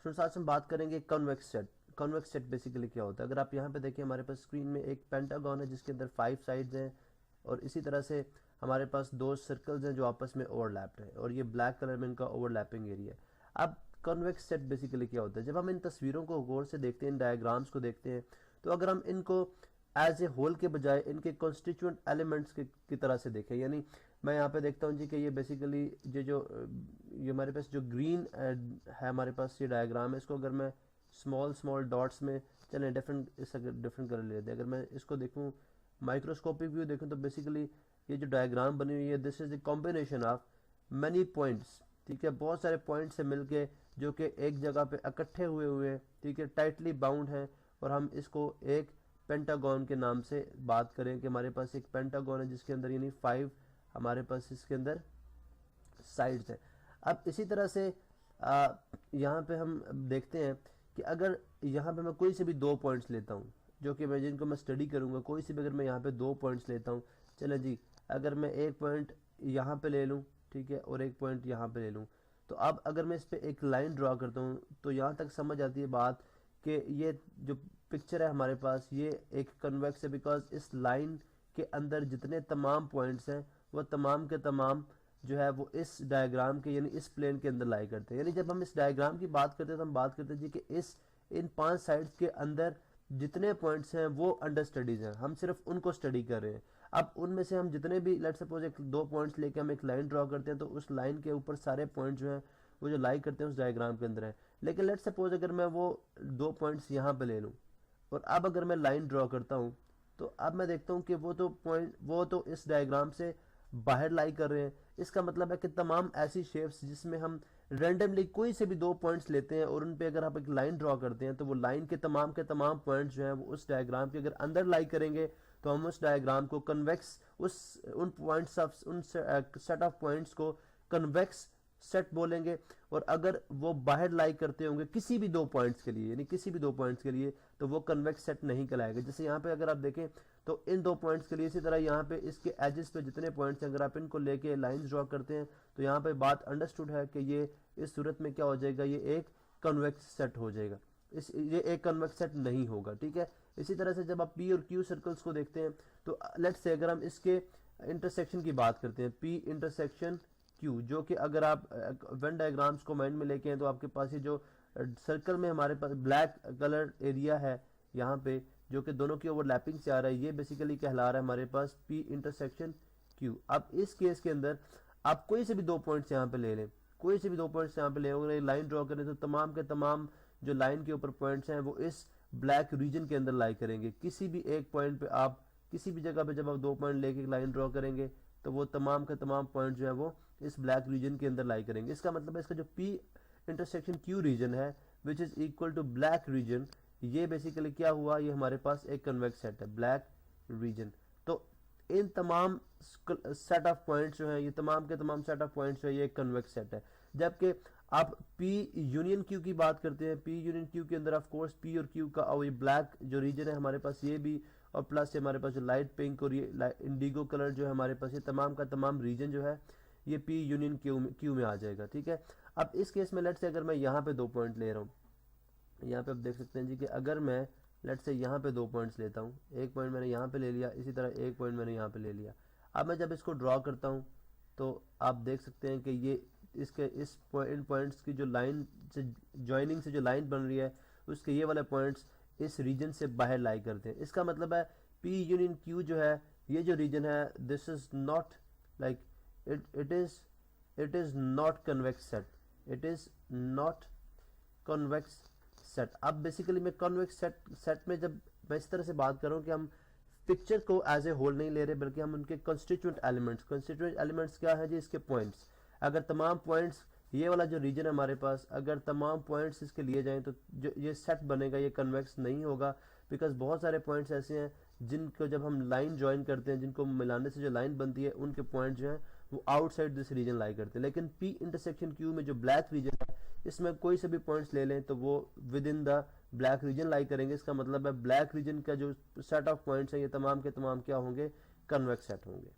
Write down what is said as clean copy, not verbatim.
Students आज हम बात करेंगे convex set. Convex set basically क्या होता है, अगर आप यहाँ पे देखिए हमारे पास स्क्रीन में एक पेंटागन है जिसके अंदर 5 साइड्स हैं और इसी तरह से हमारे पास 2 सर्कल्स हैं जो आपस में ओवरलैप्ड हैं और ये ब्लैक कलर में इनका ओवरलैपिंग एरिया है। अब कॉन्वेक्स सेट बेसिकली क्या होता है, जब हम इन तस्वीरों को गौर से देखते हैं, इन डायग्राम्स को देखते हैं, तो अगर हम इनको एज ए होल के बजाय इनके कॉन्स्टिट्यूएंट एलिमेंट्स की तरह से देखें, यानी मैं यहाँ पे देखता हूँ जी कि ये बेसिकली ये हमारे पास जो ग्रीन है हमारे पास ये डायग्राम है, इसको अगर मैं स्मॉल स्मॉल डॉट्स में चलें डिफरेंट कलर लेते हैं, अगर मैं इसको देखूँ माइक्रोस्कोपिक व्यू देखूँ तो बेसिकली ये जो डायग्राम बनी हुई है this is the combination of many points. ठीक है, बहुत सारे पॉइंट से मिलके जो कि एक जगह पे इकट्ठे हुए ठीक है, टाइटली बाउंड है और हम इसको एक पेंटागन के नाम से बात करें कि हमारे पास एक पेंटागन है जिसके अंदर यानी 5 हमारे पास इसके अंदर साइड्स है। अब इसी तरह से यहाँ पे हम देखते हैं कि अगर यहाँ पे मैं कोई से भी 2 पॉइंट्स लेता हूँ जो कि मैं जिनको मैं स्टडी करूँगा, कोई से भी अगर मैं यहाँ पे 2 पॉइंट्स लेता हूँ, चले जी अगर मैं एक पॉइंट यहाँ पे ले लूँ ठीक है और एक पॉइंट यहाँ पे ले लूँ, तो अब अगर मैं इस पर एक लाइन ड्रॉ करता हूँ तो यहाँ तक समझ आती है बात कि ये जो पिक्चर है हमारे पास ये एक कन्वेक्स है, बिकॉज इस लाइन के अंदर जितने तमाम पॉइंट्स हैं वो तमाम के तमाम जो है वो इस डायग्राम के यानी इस प्लेन के अंदर लाई करते हैं। यानी जब हम इस डायग्राम की बात करते हैं तो हम बात करते हैं जी कि इन 5 साइड्स के अंदर जितने पॉइंट्स हैं वो अंडर स्टडीज हैं, हम सिर्फ उनको स्टडी कर रहे हैं। अब उनमें से हम जितने भी लेट्स सपोज 2 पॉइंट्स लेके हम एक लाइन ड्रॉ करते हैं तो उस लाइन के ऊपर सारे पॉइंट जो हैं वो जो लाई करते हैं उस डायग्राम के अंदर है। लेकिन लेट्स सपोज अगर मैं वो 2 पॉइंट्स यहाँ पे ले लूँ और अब अगर मैं लाइन ड्रॉ करता हूँ तो अब मैं देखता हूँ कि वो तो इस डायग्राम से बाहर लाई कर रहे हैं। इसका मतलब है कि तमाम ऐसी शेप्स जिसमें हम रैंडमली कोई से भी 2 पॉइंट्स लेते हैं और उन पे अगर आप एक लाइन ड्रॉ करते हैं तो वो लाइन के तमाम पॉइंट्स जो हैं वो उस डायग्राम के अगर अंदर लाई करेंगे तो हम उस डायग्राम को कन्वेक्स उन पॉइंट्स ऑफ उन सेट ऑफ पॉइंट्स को कन्वेक्स सेट बोलेंगे। और अगर वो बाहर लाई करते होंगे किसी भी 2 पॉइंट्स के लिए यानी किसी भी 2 पॉइंट्स के लिए तो वो कन्वेक्स सेट नहीं कहलाएगा। जैसे यहाँ पे अगर आप देखें तो इन 2 पॉइंट्स के लिए, इसी तरह यहाँ पे इसके एजेस पे जितने पॉइंट्स हैं अगर आप इनको लेके लाइंस ड्रॉ करते हैं तो यहाँ पे बात अंडरस्टूड है कि ये इस सूरत में क्या हो जाएगा, ये एक कन्वेक्स सेट हो जाएगा, ये एक कन्वेक्स सेट नहीं होगा। ठीक है, इसी तरह से जब आप पी और क्यू सर्कल्स को देखते हैं तो लेट्स से अगर हम इसके इंटरसेक्शन की बात करते हैं, पी इंटरसेक्शन क्यू, जो कि अगर आप वेन डायग्राम्स को माइंड में लेके हैं तो आपके पास ये जो सर्कल में हमारे पास ब्लैक कलर एरिया है यहाँ पे जो कि दोनों की ओवरलैपिंग से आ रहा है, ये बेसिकली कहला रहा है हमारे पास पी इंटरसेक्शन क्यू। अब इस केस के अंदर आप कोई से भी 2 पॉइंट्स यहाँ पे ले लें, कोई से भी 2 पॉइंट्स यहाँ पे ले, अगर लाइन ड्रॉ करें तो तमाम के तमाम जो लाइन के ऊपर पॉइंट्स हैं वो इस ब्लैक रीजन के अंदर लाई करेंगे। किसी भी एक पॉइंट पे आप किसी भी जगह पे जब आप 2 पॉइंट लेके लाइन ड्रॉ करेंगे तो वो तमाम के तमाम पॉइंट जो है वो इस ब्लैक रीजन के अंदर लाई करेंगे। इसका मतलब है इसका जो पी इंटरसेक्शन क्यू रीजन है which is equal to black region, ये बेसिकली क्या हुआ, ये हमारे पास एक कन्वेक्स सेट है ब्लैक रीजन। तो इन तमाम सेट ऑफ पॉइंट्स जो है ये तमाम के तमाम सेट ऑफ पॉइंट्स जो है ये एक कन्वेक्स सेट है। जबकि आप पी यूनियन क्यू की बात करते हैं, पी यूनियन क्यू के अंदर ऑफ कोर्स पी और क्यू का और ये ब्लैक जो रीजन है हमारे पास ये भी, और प्लस हमारे पास जो लाइट पिंक और ये इंडिगो कलर जो है हमारे पास, ये तमाम का तमाम रीजन जो है ये पी यूनियन क्यू में आ जाएगा। ठीक है, अब इस केस में लेट्स से अगर मैं यहाँ पे 2 पॉइंट ले रहा हूँ, यहाँ पे आप देख सकते हैं जी कि अगर मैं लेट्स से यहाँ पे 2 पॉइंट्स लेता हूँ, एक पॉइंट मैंने यहाँ पे ले लिया, इसी तरह एक पॉइंट मैंने यहाँ पे ले लिया। अब मैं जब इसको ड्रॉ करता हूँ तो आप देख सकते हैं कि ये इन पॉइंट्स की जो लाइन से ज्वाइनिंग से जो लाइन बन रही है उसके ये वाले पॉइंट्स इस रीजन से बाहर लाई करते हैं। इसका मतलब है पी यूनियन क्यू जो है ये जो रीजन है this is not like it is not convex set, it is not convex set. अब बेसिकली मैं कन्वेक्स सेट में जब मैं इस तरह से बात कर रहा हूँ कि हम पिक्चर को एज ए होल नहीं ले रहे बल्कि हम उनके कंस्टिट्यूएंट एलिमेंट्स क्या है जी, इसके पॉइंट्स। अगर तमाम पॉइंट्स ये वाला जो रीजन है हमारे पास, अगर तमाम पॉइंट्स इसके लिए जाएं तो जो ये सेट बनेगा ये कन्वेक्स नहीं होगा, बिकॉज बहुत सारे पॉइंट्स ऐसे हैं जिनको जब हम लाइन ज्वाइन करते हैं, जिनको मिलाने से जो लाइन बनती है उनके पॉइंट जो हैं वो आउटसाइड दिस रीजन लाई करते हैं। लेकिन पी इंटरसेक्शन क्यू में जो ब्लैक रीजन है इसमें कोई से भी पॉइंट्स ले लें तो वो within the black region lie करेंगे। इसका मतलब है ब्लैक रीजन का जो सेट ऑफ पॉइंट्स है ये तमाम के तमाम क्या होंगे, कन्वेक्स सेट होंगे।